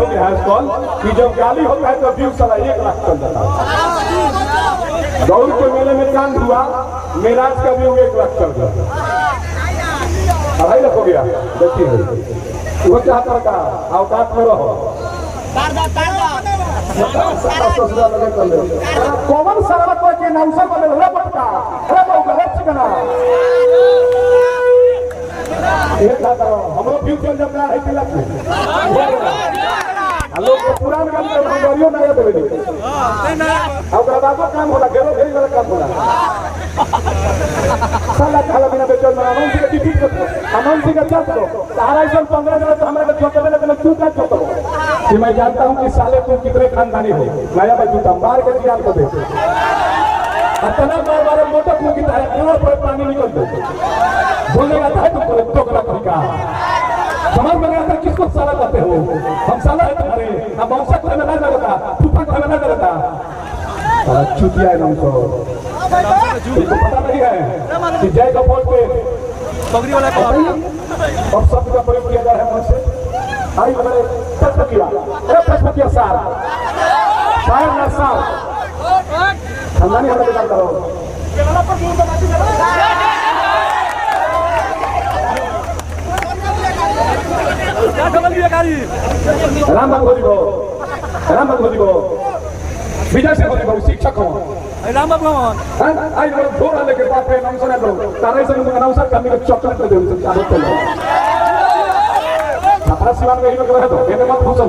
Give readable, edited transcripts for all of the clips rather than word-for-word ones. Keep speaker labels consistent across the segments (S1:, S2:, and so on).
S1: हो गया है कॉल कि जब गाली होता है तो व्यू साला 1 लाख चल जाता है। गौर के मेले में चांद हुआ, मेराज का व्यू 1 लाख चल गया, 2.5 लाख हो गया। देखिए वो चाहता का अवकाश में रहो कौन सरवत के नौसर को मिल रहा पटका अरे वो गलत चिकना एक था हमरो फ्यूचर जब ना है तिलक में हम लोग पुरान गांव में भंगारियो ना है देवे ओकरा बाबा काम होला गेलो घेरी वाला काम होला साला खाला बिना बेचल ना हम के टिकट हम के चल दो तारा इस 15 दिन तो हमरा के छोटे में लेकिन तू का छोटो कि मैं जानता हूं कि साले तुम कितने खानदानी हो। नया भाई जूता मार के दियाल को दे इतना बार मोटा मुंह की तारा करोड़ पर पानी निकल दे बोलने आता है तुमको टोकरा का समझ में नहीं आता किसको साला कहते हो। हम साला है तुम्हारे हम वंशा को हमें ना लगता फूफा को हमें ना लगता चुतिया है हमको पता नहीं है कि जय का बोल पे पगड़ी वाला और शब्द का प्रयोग किया जा रहा है मुझसे आई हमारे प्रश्न किया सार शायर ना सार खानदानी हमें काम करो राम भगवती को विजय से होने को शिक्षक हो राम भगवान आई लोग थोड़ा लेके बात पे नाम सुना दो तारे से मुझे अनाउंसर करने का चॉकलेट दे दो चारों तरफ अपना सिवान में ही लोग रहे तो मैंने मत पूछो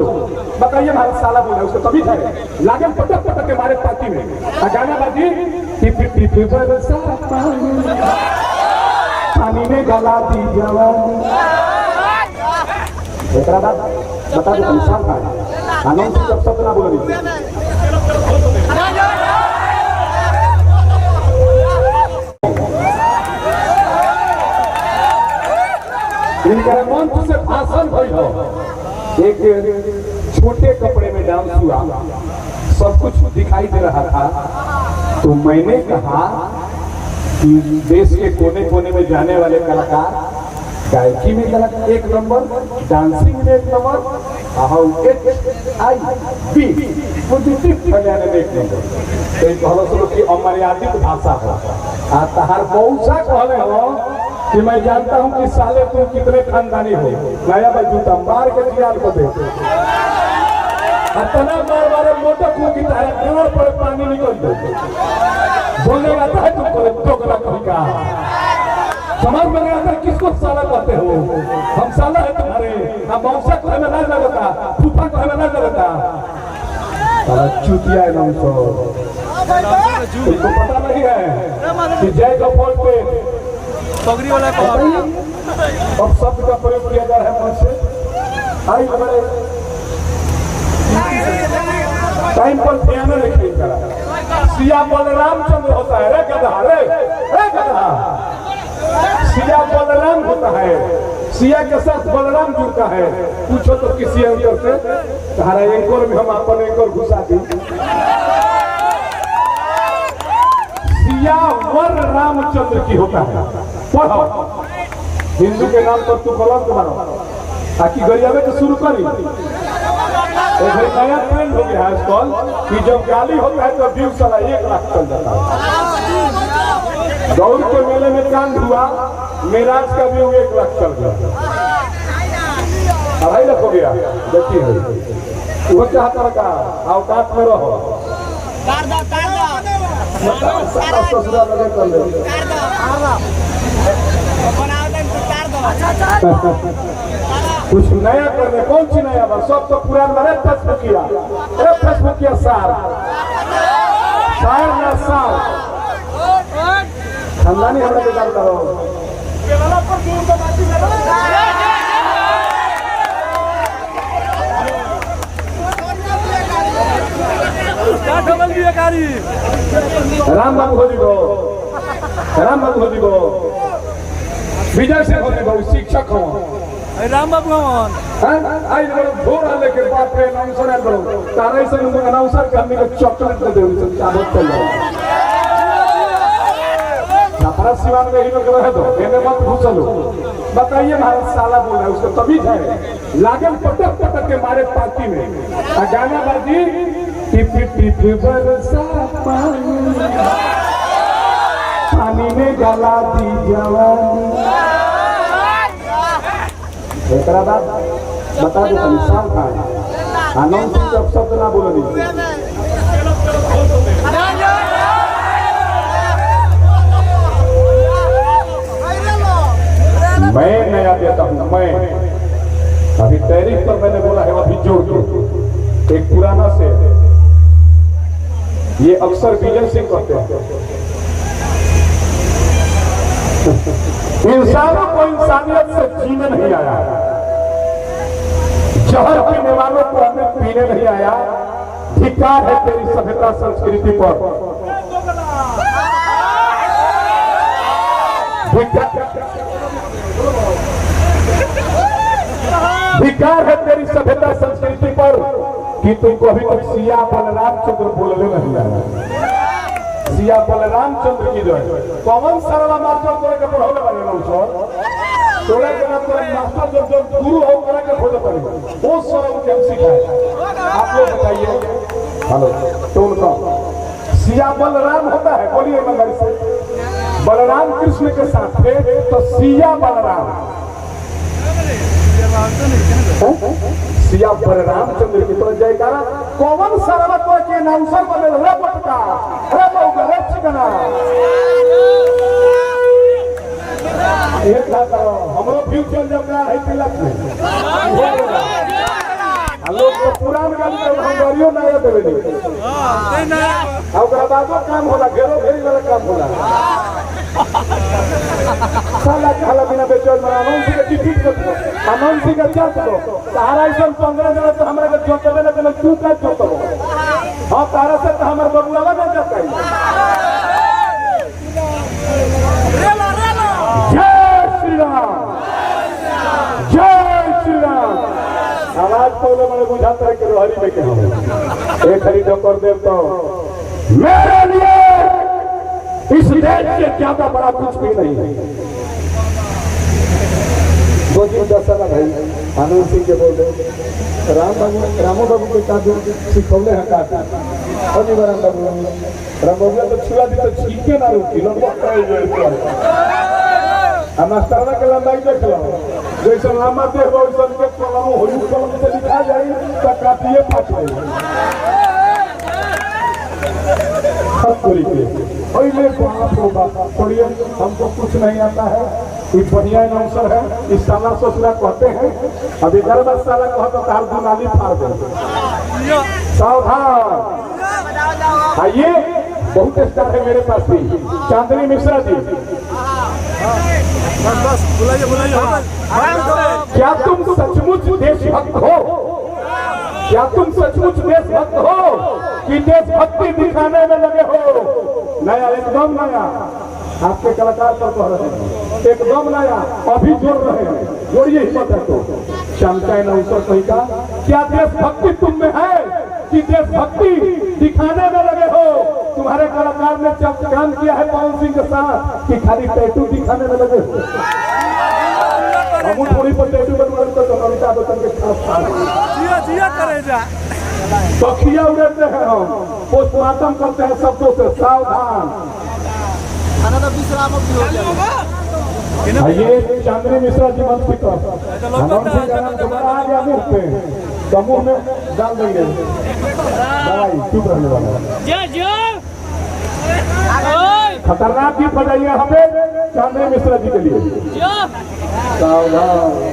S1: बताइए हमारा साला बोला उसको तभी है लागे पटक पटक के मारे पार्टी में गाना बाजी टिप टिप बरसा पानी में गला दी जवानी एकरा बात बता दो इंसान का अनाउंसर जब शब्द ना बोले इनका मंच से भाषण भई हो एक छोटे कपड़े में डांस हुआ सब कुछ दिखाई दे रहा था तो मैंने कहा कि देश के कोने कोने में जाने वाले कलाकार गायकी में कलाकार 1 नंबर डांसिंग में 1 नंबर पॉजिटिव फैलाने में 1 नंबर तो कहलो सुनो कि अमर्यादित भाषा हो आ तहार मौसा कहले हो कि मैं जानता हूं कि साले तुम कितने खानदानी हो। नया भाई जूता मार के दियाल को दे इतना बार मोटा मुंह की तारा करोड़ पर पानी निकल दे बोलने आता है तुमको टोकरा का समझ में नहीं आता किसको साला कहते हो। हम साला है तुम्हारे हम वंशा को हमें ना लगता फूफा को हमें ना लगता चुतिया है नौसो तुमको पता नहीं है कि जय का बोल पे पगड़ी वाला और शब्द का प्रयोग किया जा रहा है मुझसे आई हमारे टाइम पर ध्यान रखिए सिया बलरामचंद्र होता है रे गधा रे गधा सिया बलराम होता है सिया के साथ बलराम जुड़ता है पूछो तो किसी अंतर से तुम्हारा एंकर में हम अपन एंकर घुसा दी सिया वर रामचंद्र की होता है पढ़ो हिंदू के नाम पर तू कलंक मारो ताकि गरियावे तो शुरू करी नया ट्रेंड हो गया है कॉल कि जब गाली होता है तो व्यू साला 1 लाख चल जाता है। गौर के मेले में चांद हुआ मेराज का व्यू 1 लाख चल गया, 2.5 लाख हो गया। देखिए वो चाहता का अवकाश में रहो कुछ नया करने कौन सी नया बात सब तो पुराना बने फेसबुकिया सार ना सार खानदानी हमरा के जानता हो राम बाबू जी को विजय से होने को शिक्षक हो
S2: राम भगवान
S1: आई लोग थोड़ा लेके बात पे अनाउंसर करो तारे से अनाउंसर करने को चॉकलेट दे दो चाबत चल छपरा सिवान में ही लोग रहे दो, मैंने मत घुसलो। बताइए भारत साला बोल रहा है, उसको तभी है लागन पटक पटक के मारे पार्टी में। गाना बाजी टिप टिप बरसा पानी में गला दी जवानी। एक बात बता दो, इंसान का अनाउंस जब शब्द ना बोलो नहीं। मैं नया देता हूं, मैं अभी टैरिफ पर मैंने बोला है, अभी जोड़ दो एक पुराना से, ये अक्सर विजय सिंह कहते हैं, इंसानों को इंसानियत से जीने नहीं आया, जहर पीने वालों को हमें पीने नहीं आया। धिक्कार है तेरी सभ्यता संस्कृति पर, धिक्कार है तेरी सभ्यता संस्कृति पर कि तुमको अभी तक सिया बलराम चंद्र बोलने नहीं आया। सिया बलराम चंद्र की जो है कौन सरला मास्टर तोरे के पढ़ाने वाले लोग सर, तोरे के ना तोरे मास्टर जो गुरु हो करे के खोज पड़े वो सरल के सिखाए। आप लोग बताइए, हेलो टोल का सिया बलराम होता है, बोलिए मगर से बलराम कृष्ण के साथ थे तो सिया बलराम, सिया बलराम चंद्र की तरह जयकारा। कौन सरला तो के अनाउंसर बने रे पटका रे मौका रे चिकना एक लाख हमरो फ्यूचर जब ना है तिलक में लोग तो पुरान गाड़ी तो हम गाड़ियों नया देवे नहीं। हां ना ओकरा बादो काम होला, घेरो घेरी वाला काम होला। साला खाला बिना बेचल में अनाउंस के टिकट को अनाउंस के जात दो तारा ऐसा 15 जन तो हमरा के जोतबे ना तू का जोतबो। हां तारा से तो हमर बबुआ ना जाता है। जय श्री राम, जय श्री राम। आवाज पहले मैंने बुझाता है कि रोहरी में क्या एक खरीदो कर दे तो मेरे लिए इस देश से ज्यादा बड़ा कुछ भी नहीं है। दो दिन 10 साल भाई आनंद सिंह के बोल रहे रामो बाबू के का सिखौले हैं का अभी राम बाबू तो छुआ दी तो छीके ना रुकी लगभग मास्टरना के लंबाई देख लो, जैसे लंबा देख वैसे के कलम होई कलम से लिखा जाए तो काटिए फाट जाए। पहले बाप हो बाप छोड़िए, हमको कुछ नहीं आता है। ये बढ़िया अवसर है, इस साला ससुरा कहते हैं। अभी 11 साल कहो तो कार दुनाली फाड़ दे। सावधान आइए, बहुत स्टार है मेरे पास भी। चांदनी मिश्रा जी,
S2: बस बुलाइए बुलाइए।
S1: क्या तुम सचमुच देशभक्त हो? क्या तुम सचमुच देशभक्त हो कि देशभक्ति दिखाने में लगे हो? नया, एकदम नया आपके कलाकार पर कह रहे हैं, एकदम नया अभी जोड़ रहे हैं। जोड़िए हिम्मत है तो चमचाई नौसर सही का। क्या देशभक्ति तुम में है कि देशभक्ति दिखाने में लगे हो? तुम्हारे कलाकार ने काम किया है पवन सिंह के साथ कि खाली टैटू दिखाने में लगे हो? हम थोड़ी पर टैटू बनवा तो अमिताभ बच्चन के साथ
S2: जिया जिया करे जा
S1: पखिया उड़ाते हैं, हम पोस्टमार्टम करते हैं शब्दों से। सावधान आइए, चांदनी मिश्रा जी मंच की तरफ दोबारा आ गया मुफ्त समूह में डाल देंगे दवाई चुप रहने वाला। खतरनाक गीत बजाइए हमें चांदनी मिश्रा जी के लिए। सावधान।